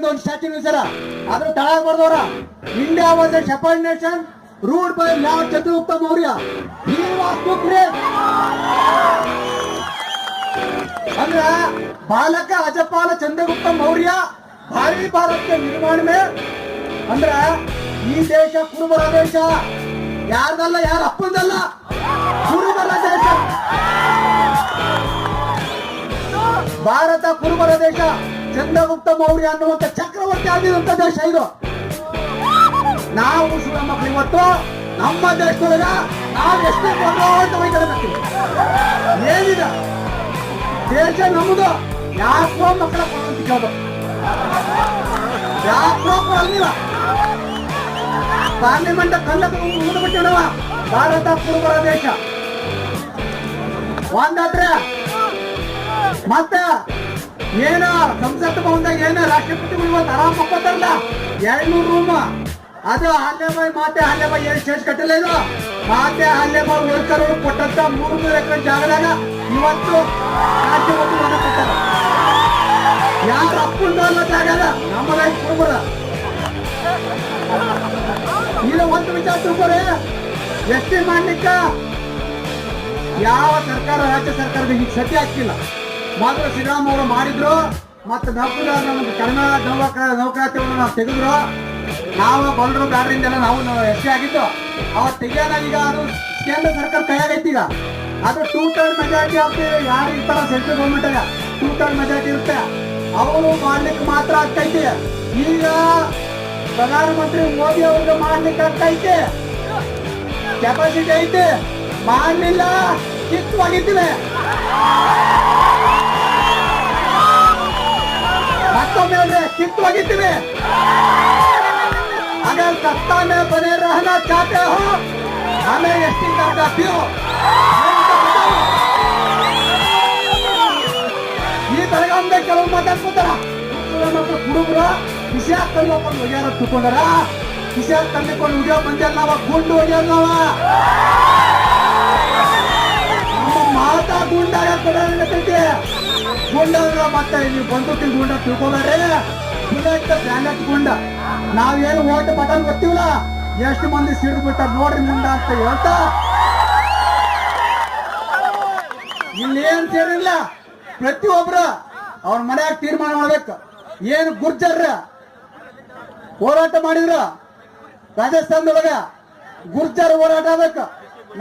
ಇಂಡಿಯಾದ ಒಂದು ಸ್ಟ್ಯಾಚ್ಯೂ ಸರ ಅದ್ರ ತಳಗ ಬರ್ದವ್ರ India was a shepherd nation ruled by lord Chandragupta Maurya. He was too great. अंदर बालक अजपाल चंद्रगुप्त मौर्य भावी भारत के निर्माण में अंदर देश कुरुबर देश यारदल्ल यार अप्पंदल्ल कुरुबर देश भारत कुरुबर देश चंद्रगुप्त मौर्य अन्नुವಂತ ಚಕ್ರವರ್ತಿ ಆಗಿರುವಂತ ದೇಶ ಇದು. ನಾವು ಸುಳ ಮಕ್ಕಳು ಇವತ್ತು ನಮ್ಮ ದೇಶದೊಳಗ ನಾವು ಎಷ್ಟೇ ಅಂತ ಹೋಗ್ತಾರೆ ಏನಿದೆ ದೇಶ ನಮ್ಮದು ಯಾಕೋ ಮಕ್ಕಳ ಕೊಡೋದು ಯಾಕೋ ಕೊಡಲಿಲ್ಲ ಪಾರ್ಲಿಮೆಂಟ್ ಕಲ್ಲ ಮುಗಿದ್ಬಿಟ್ಟಿಡವ ಭಾರತ ಕುರುಬರ ದೇಶ ಒಂದಾದ್ರೆ ಮತ್ತೆ ಏನ ಸಂಸತ್ ಭವನದಾಗ ಏನ ರಾಷ್ಟ್ರಪತಿಗಳು ಇವತ್ತು ಆರಾಮ್ ಮಕ್ಕೋತಾರಲ್ಲ 200 ರೂಮ್ ಅದು ಹಲ್ಲೆಬಾಯಿ ಮಾತೆ ಹಲ್ಲೆಬಾಯಿ ಏನು ಸ್ಟೇಜ್ ಕಟ್ಟಿಲ್ಲ ಇದು ಮಾತೆ ಹಲ್ಲೆಬಾಯಿ ವರ್ಕರ್ ಕೊಟ್ಟಂತ 300 ಎಕರೆ ಜಾಗದಾಗ ಇವತ್ತು ರಾಷ್ಟ್ರಪತಿ ಭವನ ಕೊಟ್ಟಾರ. ಯಾರು ಅಪ್ಪಂದ ಜಾಗದ ನಮ್ಮ ಕುರುಬರ ಇದು ಒಂದು ವಿಚಾರ ತಿಳ್ಕೊರೆ. ಎಷ್ಟಿ ಮಾಡ್ಲಿಕ್ಕ ಯಾವ ಸರ್ಕಾರ ರಾಜ್ಯ ಸರ್ಕಾರದ ಈಗ ಸತ್ಯ ಹಾಕಿಲ್ಲ. ಮೊದಲು ಶ್ರೀರಾಮ್ ಅವರು ಮಾಡಿದ್ರು ಮತ್ತೆ ನೌಕರ ನಮ್ಗೆ ಕಡಿಮೆ ನೌಕರಾತಿಗಳನ್ನು ನಾವು ತೆಗೆದ್ರು. ನಾವು ಬಲ್ರು ಬ್ಯಾಡ್ರಿಂದೆಲ್ಲ ನಾವು ಎಷ್ಟೇ ಆಗಿದ್ದು ಅವತ್ತು ತೆಗಿಯೋಣ. ಈಗ ಅದು ಕೇಂದ್ರ ಸರ್ಕಾರ ಕೈಯಾಗೈತಿ. ಈಗ ಅದು 2/3 ಮೆಜಾರಿಟಿ ಆಗ್ತದೆ. ಯಾರು ಇರ್ತಾರ ಸೆಂಟ್ರಲ್ ಗೌರ್ಮೆಂಟ್ 2/3 ಮೆಜಾರಿಟಿ ಇರುತ್ತೆ ಅವರು ಮಾಡ್ಲಿಕ್ಕೆ ಮಾತ್ರ ಆಗ್ತೈತಿ. ಈಗ ಪ್ರಧಾನಮಂತ್ರಿ ಮೋದಿ ಅವ್ರಿಗೆ ಮಾಡ್ಲಿಕ್ಕೆ ಆಗ್ತೈತಿ, ಕೆಪಾಸಿಟಿ ಐತಿ. ಮಾಡಲಿಲ್ಲ ಕಿತ್ತುವಾಗಿದ್ದೀವಿ. ಮತ್ತೊಮ್ಮೆ ಕಿತ್ತುವಾಗಿದ್ದೀವಿ. अगर सत्ता में बने रहना चाहते हो हमें एसटी दर्जा दियो. ಈ ಬೆಳಗಾವಿಗೆ ಕೆಲವು ಮಾತಾಡ್ಕೋತಾರ ಮಕ್ಕಳು ಹುಡುಗರು ವಿಷಯ ತಂದುಕೊಂಡು ಹೋಗ್ಯಾರ ತಿಳ್ಕೊಂಡಾರ. ವಿಷಯ ತಂದುಕೊಂಡು ಉದ್ಯೋಗ ಬಂದಿಲ್ಲ ನಾವ ಗುಂಡು ಹೋಗ್ಯಾರ. ನಾವ ನಮ್ಮ ಮಾತಾ ಗುಂಡಾಗ ಕೊಡತೈತಿ. ಗುಂಡ ಮತ್ತೆ ನೀವು ಬಂದು ಗುಂಡ ತಿಳ್ಕೊಂಡಾರೆ. ಬುಲೆಟ್ ಬ್ಯಾಲೆಟ್ ಗುಂಡ ನಾವೇನು ಓಟ್ ಬಟನ್ ಗೊತ್ತಿವಲ್ಲ ಎಷ್ಟು ಮಂದಿ ಸಿಡಿದು ಬಿಟ್ಟಾರ ನೋಡ್ರಿ ಮುಂದ ಅಂತ ಹೇಳ್ತಾ ಇಲ್ಲಿ ಏನ್ ಸೇರಿಲ್ಲ. ಪ್ರತಿಯೊಬ್ರು ಅವ್ರ ಮನೆಯಾಗ ತೀರ್ಮಾನ ಮಾಡ್ಬೇಕು. ಏನು ಗುರ್ಜರ್ ಹೋರಾಟ ಮಾಡಿದ್ರು ರಾಜಸ್ಥಾನದೊಳಗ ಗುರ್ಜರ್ ಹೋರಾಟ ಆಗ್ಬೇಕು.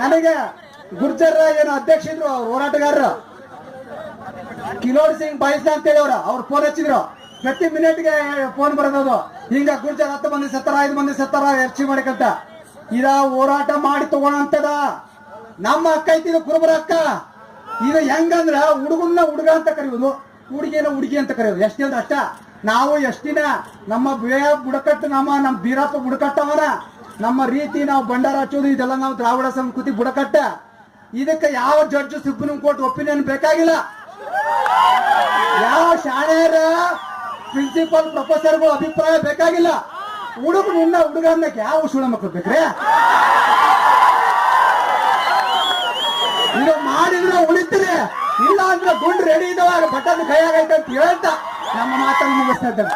ನನಗೆ ಗುರ್ಜರ್ ಏನು ಅಧ್ಯಕ್ಷ ಇದ್ರು ಅವ್ರ ಹೋರಾಟಗಾರರು ಕಿಲೋಡ್ ಸಿಂಗ್ ಬಾಯಿಸ್ಲಾ ಅಂತ ಹೇಳಿ ಅವ್ರು ಫೋನ್ ಹಚ್ಚಿದ್ರು. ಪ್ರತಿ ಮಿನಿಟ್ಗೆ ಫೋನ್ ಬರೋದು ಹಿಂಗ ಗುರ್ಜರ್ 10 ಮಂದಿ ಸತ್ತಾರ 5 ಮಂದಿ ಸತ್ತಾರ ಎರ್ಚಿ ಮಾಡಕಂತ. ಇದ ಹೋರಾಟ ಮಾಡಿ ತಗೋಣಂತದ ನಮ್ಮ ಅಕ್ಕ ಐತಿ ಕುರುಬರ ಅಕ್ಕ. ಇದು ಹೆಂಗಂದ್ರ ಹುಡುಗನ್ನ ಹುಡುಗ ಅಂತ ಕರೆಯೋದು, ಹುಡುಗಿನ ಹುಡುಗಿ ಅಂತ ಕರೆಯೋದು. ಎಷ್ಟೇ ಅಂದ್ರೆ ಅಷ್ಟ. ನಾವು ಎಷ್ಟಿನ ನಮ್ಮ ಬುಡಕಟ್ಟು ನಮ್ಮ ಬೀರಪ್ಪ ಬುಡಕಟ್ಟವನ ನಮ್ಮ ರೀತಿ ನಾವು ಬಂಡಾರ ಹಚ್ಚೋದು ಇದೆಲ್ಲ ನಾವು ದ್ರಾವಿಡ ಸಂಸ್ಕೃತಿ ಬುಡಕಟ್ಟ. ಇದಕ್ಕೆ ಯಾವ ಜಡ್ಜ್ ಸುಪ್ರೀಂ ಕೋರ್ಟ್ ಒಪಿನಿಯನ್ ಬೇಕಾಗಿಲ್ಲ. ಯಾವ ಶಾಣೆಯರ ಪ್ರಿನ್ಸಿಪಲ್ ಪ್ರೊಫೆಸರ್ಗಳು ಅಭಿಪ್ರಾಯ ಬೇಕಾಗಿಲ್ಲ. ಹುಡುಗನ ಹುಡುಗ ಅನ್ನಕ್ಕೆ ಯಾವ ಸುಳ್ಳ ಮಕ್ಕಳು ಬೇಕ್ರೆ? ಇದು ಮಾಡಿದ್ರೆ ಉಳಿತೀರಿ, ಇಲ್ಲ ಅಂದ್ರೆ ಗುಂಡು ರೆಡಿ ಇದಾವ ಬಟನ್ ಕೈಯಾಗೈತೆ ಅಂತ ಹೇಳ್ತಾ ನಮ್ಮ ಮಾತನ್ನು ಮುಗಿಸ್ತಾ ಇದ್ದಾರೆ.